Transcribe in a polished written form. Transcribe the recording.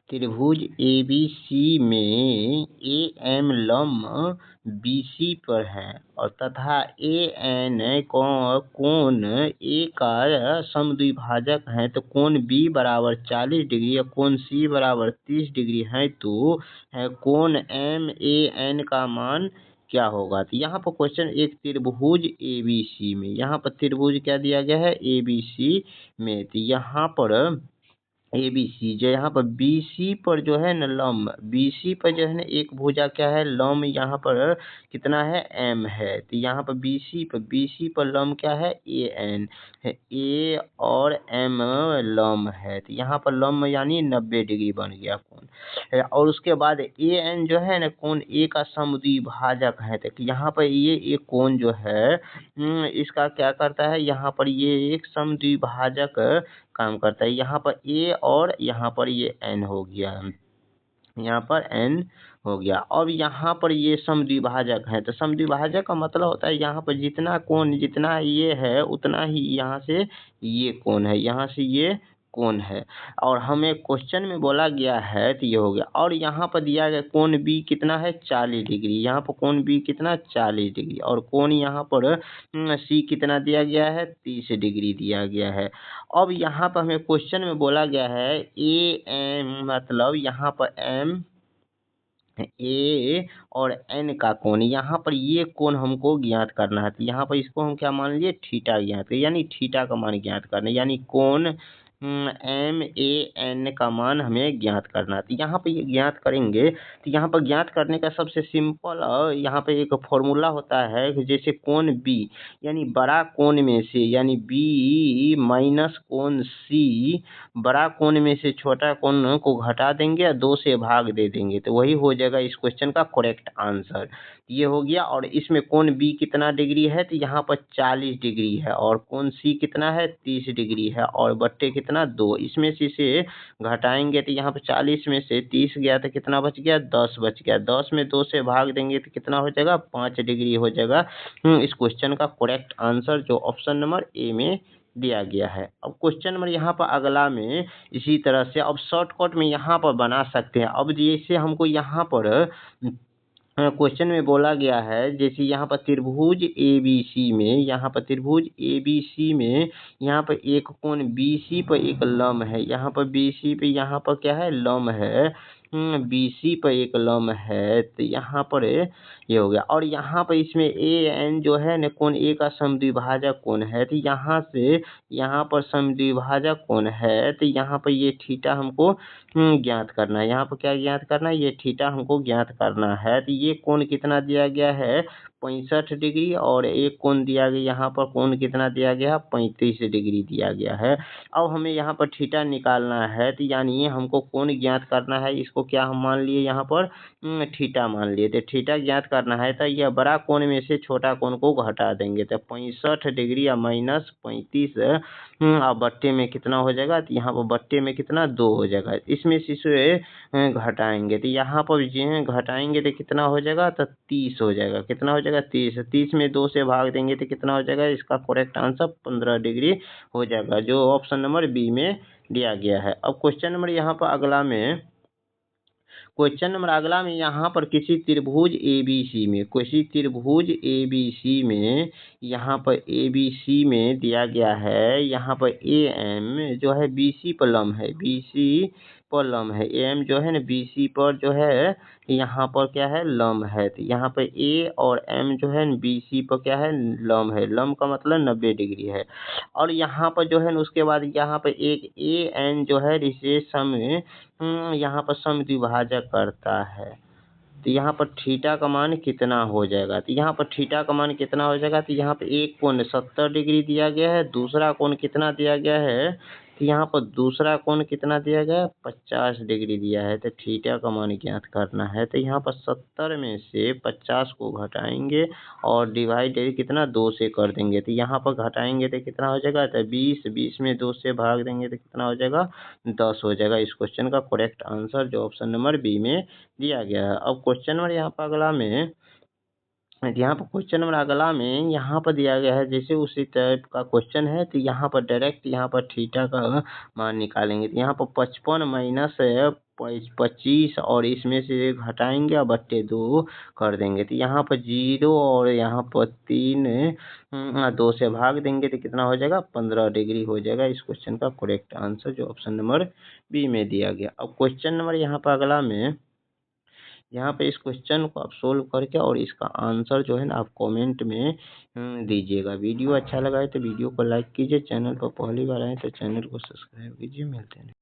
त्रिभुज ABC में AM लंब BC पर है और तथा AN कोण A का समद्विभाजक है। तो कोण B बराबर 40 डिग्री और कोण C बराबर 30 डिग्री है। तो कोण MAN का मान क्या होगा? तो यहाँ पर क्वेश्चन एक त्रिभुज ABC में, यहाँ पर त्रिभुज क्या दिया गया है? ABC में। तो यहाँ पर ABC जो यहाँ पर BC पर जो है ना लंब, BC पर जो है ना एक भुजा क्या है? लंब यहाँ पर कितना है? M है। तो यहाँ पर BC पर लंब क्या है? AN है। A और M लंब है। तो यहाँ पर लंब यानी 90 डिग्री बन गया कोण। और उसके बाद AN जो है ना कोण A का समद्विभाजक है। तो यहाँ पर ये एक कोण जो है इसका क्या करता है? यहाँ पर ये एक समद्विभाजक काम करता है। यहाँ पर A और यहाँ पर ये N हो गया, यहाँ पर N हो गया। और यहाँ पर ये समद्विभाजक है। तो समद्विभाजक का मतलब होता है यहाँ पर जितना कोण जितना ये है उतना ही यहाँ से ये कोण है, यहाँ से ये कोण है। और हमें क्वेश्चन में बोला गया है तो ये हो गया। और यहाँ पर दिया गया कोण B कितना है? 40 डिग्री। यहाँ पर कोण B कितना? 40 डिग्री। और कोण यहाँ पर C कितना दिया गया है? 30 डिग्री दिया गया है। अब यहाँ पर हमें क्वेश्चन में बोला गया है AM मतलब यहाँ पर M A और N का कोण, यहाँ पर ये कोण हमको ज्ञात करना है। तो यहाँ पर इसको हम क्या मान लिए? थीटा ज्ञात करें, यानी थीटा का मान ज्ञात करना, यानी कोण MAN का मान हमें ज्ञात करना है। तो यहाँ पे ये ज्ञात करेंगे। तो यहाँ पर ज्ञात करने का सबसे सिंपल यहाँ पे एक फॉर्मूला होता है कि जैसे कोण B यानी बड़ा कोण में से, यानी B माइनस कोण C, बड़ा कोण में से छोटा कोण को घटा देंगे और 2 से भाग दे देंगे। तो वही हो जाएगा इस क्वेश्चन का करेक्ट आंसर। ये हो गया। और इसमें कोण B कितना डिग्री है? तो यहाँ पर 40 डिग्री है। और कोण C कितना है? 30 डिग्री है। और बट्टे कितना? 2। इसमें से इसे घटाएंगे तो यहाँ पर 40 में से 30 गया तो कितना बच गया? 10 बच गया। 10 में 2 से भाग देंगे तो कितना हो जाएगा? 5 डिग्री हो जाएगा इस क्वेश्चन का करेक्ट आंसर, जो ऑप्शन नंबर A में दिया गया है। अब क्वेश्चन नंबर यहाँ पर अगला में इसी तरह से अब शॉर्टकट में यहाँ पर बना सकते हैं। अब जैसे हमको यहाँ पर क्वेश्चन में बोला गया है, जैसे यहाँ पर त्रिभुज ABC में, यहाँ पर त्रिभुज ABC में यहाँ पर एक कोण BC पर एक लंब है। यहाँ पर BC पे यहाँ पर क्या है? लंब है। BC पर एक लंब है। तो यहाँ पर ये हो गया। और यहाँ पर इसमें AN जो है ना कोण A का समद्विभाजक कोण है। तो यहाँ से यहाँ पर समद्विभाजक कोण है। तो यहाँ पर ये थीटा हमको ज्ञात करना है। यहाँ पर क्या ज्ञात करना है? ये थीटा हमको ज्ञात करना है। तो ये कोण कितना दिया गया है? 65 डिग्री। और एक कोण दिया गया, यहाँ पर कोण कितना दिया गया? 35 डिग्री दिया गया है। अब हमें यहाँ पर थीटा निकालना है। तो यानी हमको कोण ज्ञात करना है, इसको क्या हम मान लिए? यहाँ पर थीटा मान लिए। तो थीटा ज्ञात करना है तो यह बड़ा कोण में से छोटा कोण को घटा देंगे। तो 65 डिग्री या माइनस 35 और बट्टे में कितना हो जाएगा? तो यहाँ पर बट्टे में कितना? 2 हो जाएगा। इसमें से इसे घटाएंगे तो यहाँ पर जो घटाएंगे तो कितना हो जाएगा? तो 30 हो जाएगा। कितना हो जाएगा? 30। 30 में 2 से भाग देंगे तो कितना हो जाएगा? इसका करेक्ट आंसर 15 डिग्री हो जाएगा, जो ऑप्शन नंबर B में दिया गया है। अब क्वेश्चन नंबर यहाँ पर अगला में, क्वेश्चन नंबर अगला में यहाँ पर किसी त्रिभुज ABC में, किसी त्रिभुज ABC में यहाँ पर ABC में दिया गया है, यहाँ पर AM जो है BC पर लंब है, BC पर लंब है। AM जो है ना BC पर जो है यहाँ पर क्या है? लंब है। तो यहाँ पर A और M जो है BC पर क्या है? लंब है। लंब का मतलब 90 डिग्री है। और यहाँ पर जो है ना उसके बाद यहाँ पर एक AN जो है इसे यहाँ पर समद्विभाजक करता है। तो यहाँ पर थीटा का मान कितना हो जाएगा? तो यहाँ पर थीटा का मान कितना हो जाएगा? तो यहाँ पर एक कोण 70 डिग्री दिया गया है, दूसरा कोण कितना दिया गया है? तो यहाँ पर दूसरा कोण कितना दिया गया है? 50 डिग्री दिया है। तो थीटा का मान ज्ञात करना है। तो यहाँ पर 70 में से 50 को घटाएंगे और डिवाइडेड कितना? 2 से कर देंगे। तो यहाँ पर घटाएंगे तो कितना हो जाएगा? तो 20। 20 में 2 से भाग देंगे तो कितना हो जाएगा? 10 हो जाएगा। इस क्वेश्चन का करेक्ट आंसर, जो ऑप्शन नंबर B में दिया गया है। अब क्वेश्चन नंबर यहाँ पर अगला में, यहाँ पर क्वेश्चन नंबर अगला में यहाँ पर दिया गया है जैसे उसी टाइप का क्वेश्चन है। तो यहाँ पर डायरेक्ट यहाँ पर थीटा का मान निकालेंगे। तो यहाँ पर 55 माइनस 25 और इसमें से घटाएंगे और बट्टे 2 कर देंगे। तो यहाँ पर 0 और यहाँ पर 3 2 से भाग देंगे तो कितना हो जाएगा, 15 डिग्री हो जाएगा। इस क्वेश्चन का करेक्ट आंसर जो ऑप्शन नंबर बी में दिया गया। अब क्वेश्चन नंबर यहाँ पर अगला में, यहाँ पे इस क्वेश्चन को आप सोल्व करके और इसका आंसर जो है ना आप कमेंट में दीजिएगा। वीडियो अच्छा लगा है तो वीडियो को लाइक कीजिए, चैनल पर पहली बार आए तो चैनल को सब्सक्राइब कीजिए। मिलते हैं।